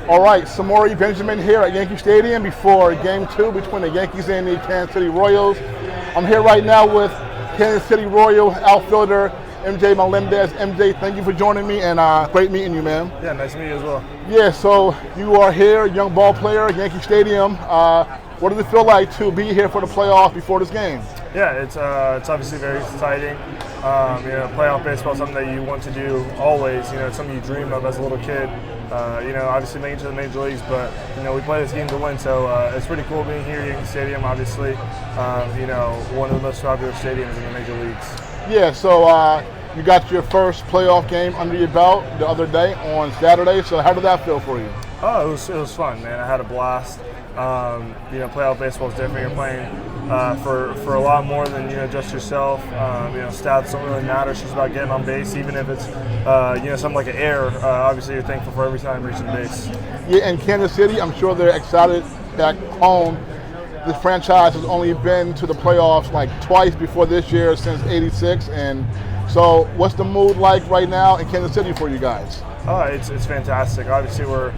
All right, Samori Benjamin here at Yankee Stadium before Game 2 between the Yankees and the Kansas City Royals. I'm here right now with Kansas City Royals outfielder MJ Melendez. MJ, thank you for joining me, and great meeting you, man. Yeah, nice to meet you as well. Yeah, so you are here, young ball player at Yankee Stadium. What does it feel like to be here for the playoffs before this game? Yeah, it's obviously very exciting. Playoff baseball is something that you want to do always. It's something you dream of as a little kid. Obviously making it to the major leagues, but we play this game to win. So it's pretty cool being here at Yankee Stadium. Obviously, one of the most popular stadiums in the major leagues. Yeah, so you got your first playoff game under your belt the other day on Saturday. So how did that feel for you? Oh, it was fun, man. I had a blast. Playoff baseball is different. You're playing for a lot more than just yourself. Stats don't really matter. It's just about getting on base, even if it's something like an error. Obviously, you're thankful for every time reaching base. Yeah, and Kansas City, I'm sure they're excited back home. This franchise has only been to the playoffs like twice before this year since '86, and so what's the mood like right now in Kansas City for you guys? Oh, it's fantastic. Obviously, we're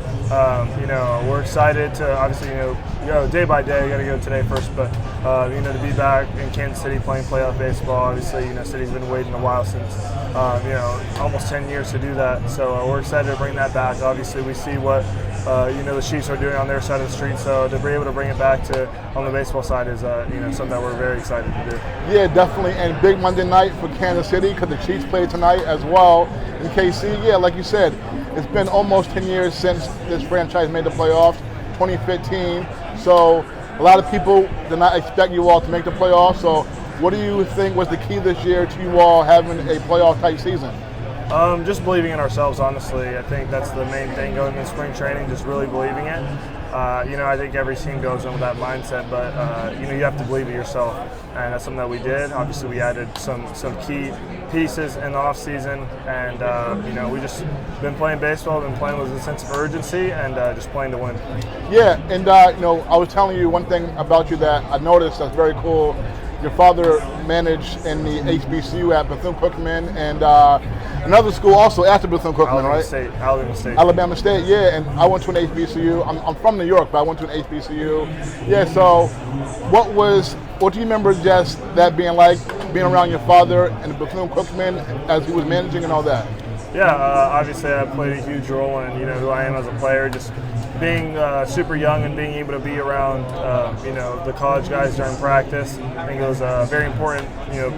excited to obviously day by day. We got to go today first, but to be back in Kansas City playing playoff baseball. Obviously, City's been waiting a while since almost 10 years to do that. So we're excited to bring that back. Obviously, we see what the Chiefs are doing on their side of the street. So to be able to bring it back to on the baseball side is something that we're very excited to do. Yeah, definitely, and big Monday night for Kansas City because the Chiefs play tonight as well. In KC, yeah, like you said, it's been almost 10 years since this franchise made the playoffs, 2015. So a lot of people did not expect you all to make the playoffs. So what do you think was the key this year to you all having a playoff-type season? Just believing in ourselves, honestly. I think that's the main thing going into spring training, just really believing it. I think every team goes in with that mindset, but you have to believe it yourself, and that's something that we did. Obviously, we added some key pieces in the offseason, and we just been playing baseball, been playing with a sense of urgency, and just playing to win. Yeah, and I was telling you one thing about you that I noticed that's very cool. Your father managed in the HBCU at Bethune-Cookman and another school also after Bethune-Cookman, right? Alabama State, yeah. And I went to an HBCU. I'm from New York, but I went to an HBCU. Yeah. So, what do you remember just that being like, being around your father and Bethune-Cookman as he was managing and all that? Yeah, obviously I played a huge role in who I am as a player. Just being super young and being able to be around the college guys during practice, I think it was a very important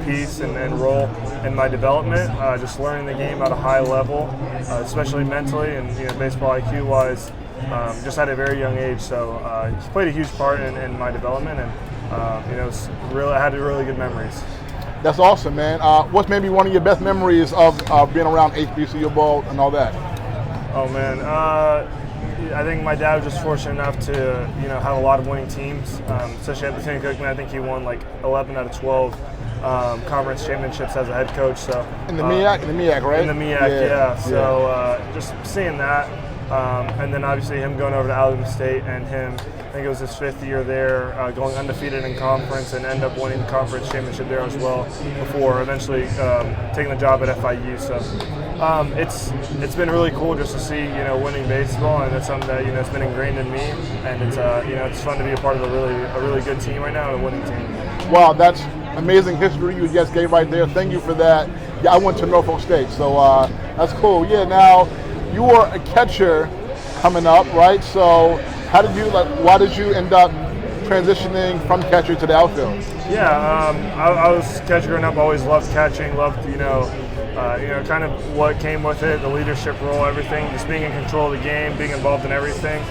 piece and role in my development. Just learning the game at a high level, especially mentally and baseball IQ wise, just at a very young age. So he played a huge part in my development, and I had really good memories. That's awesome, man. What's maybe one of your best memories of being around HBCU ball and all that? Oh man, I think my dad was just fortunate enough to have a lot of winning teams, especially at Bethune-Cookman. I think he won like 11 out of 12 conference championships as a head coach. So in the MEAC, right? In the MEAC, yeah. So just seeing that, and then obviously him going over to Alabama State and him. I think it was his 5th year there, going undefeated in conference and end up winning the conference championship there as well before eventually taking the job at FIU. So it's been really cool just to see winning baseball, and it's something that it's been ingrained in me, and it's it's fun to be a part of a really good team right now and a winning team. Wow, that's amazing history you just gave right there. Thank you for that. Yeah, I went to Norfolk State, so that's cool. Yeah, now you were a catcher coming up, right? So why did you end up transitioning from catcher to the outfield? Yeah, I was catcher growing up. Always loved catching. Loved kind of what came with it, the leadership role, everything. Just being in control of the game, being involved in everything.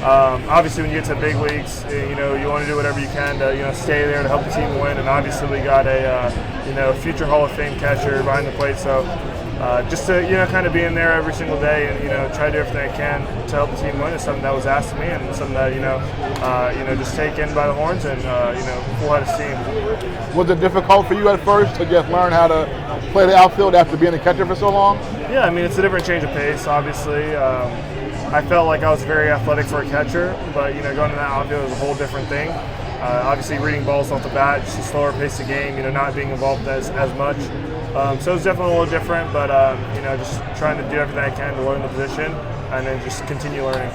Obviously, when you get to big leagues, you want to do whatever you can to stay there to help the team win. And obviously, we got a future Hall of Fame catcher behind the plate. So just to kind of be in there every single day and try to do everything I can to help the team win is something that was asked of me, and something that just take in by the horns and full head of steam. Was it difficult for you at first to just learn how to play the outfield after being a catcher for so long? Yeah, I mean it's a different change of pace. Obviously, I felt like I was very athletic for a catcher, but going to the outfield was a whole different thing. Obviously, reading balls off the bat, just a slower pace of game. Not being involved as much. So it's definitely a little different, but just trying to do everything I can to learn the position. and then just continue learning.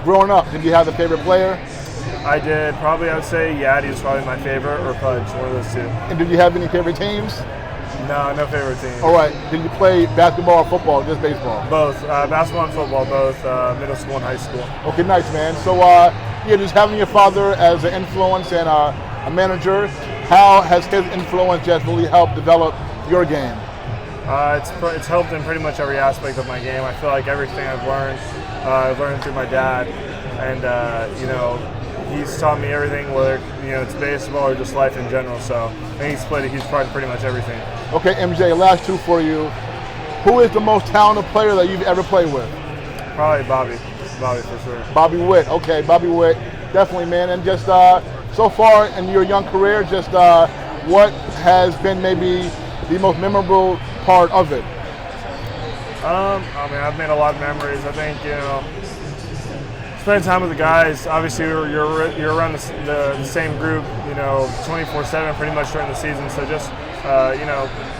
Growing up, did you have a favorite player? I did. Probably I would say Yaddy was probably my favorite, or Pudge, one of those two. And did you have any favorite teams? No, no favorite team. All right. Did you play basketball or football, or just baseball? Both. Basketball and football, both middle school and high school. Okay, nice, man. So, just having your father as an influence and a manager, how has his influence just really helped develop your game? It's helped in pretty much every aspect of my game. I feel like everything I've learned through my dad, and he's taught me everything, whether it's baseball or just life in general. So I think he's played a huge part in pretty much everything. Okay, MJ, last two for you. Who is the most talented player that you've ever played with? Probably Bobby for sure. Bobby Witt. Okay, Bobby Witt, definitely, man. And just so far in your young career, just what has been maybe the most memorable part of it? I've made a lot of memories. I think spending time with the guys. Obviously, you're around the same group, 24/7 pretty much during the season. So just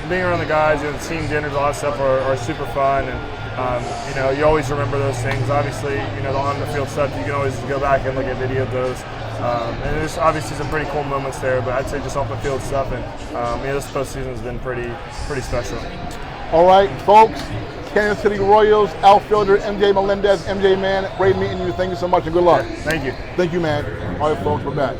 being around the guys, the team dinners, all that stuff are super fun, and you always remember those things. Obviously, the on the field stuff, you can always go back and look at video of those. And there's obviously some pretty cool moments there, but I'd say just off the field stuff, and this postseason has been pretty special. All right, folks. Kansas City Royals outfielder MJ Melendez. MJ, man, great meeting you. Thank you so much and good luck. Thank you. Thank you, man. All right, folks, we're back.